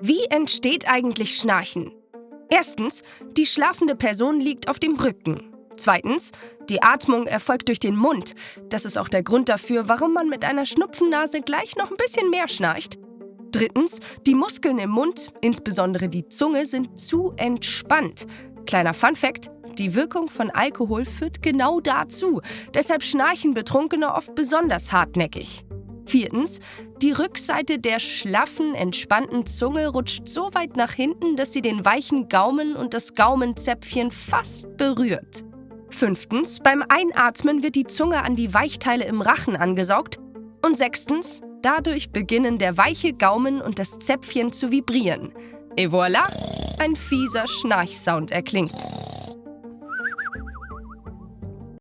Wie entsteht eigentlich Schnarchen? Erstens, die schlafende Person liegt auf dem Rücken. Zweitens, die Atmung erfolgt durch den Mund. Das ist auch der Grund dafür, warum man mit einer Schnupfennase gleich noch ein bisschen mehr schnarcht. Drittens, die Muskeln im Mund, insbesondere die Zunge, sind zu entspannt. Kleiner Funfact: Die Wirkung von Alkohol führt genau dazu. Deshalb schnarchen Betrunkene oft besonders hartnäckig. Viertens, die Rückseite der schlaffen, entspannten Zunge rutscht so weit nach hinten, dass sie den weichen Gaumen und das Gaumenzäpfchen fast berührt. Fünftens, beim Einatmen wird die Zunge an die Weichteile im Rachen angesaugt. Und sechstens, dadurch beginnen der weiche Gaumen und das Zäpfchen zu vibrieren. Et voilà, ein fieser Schnarchsound erklingt.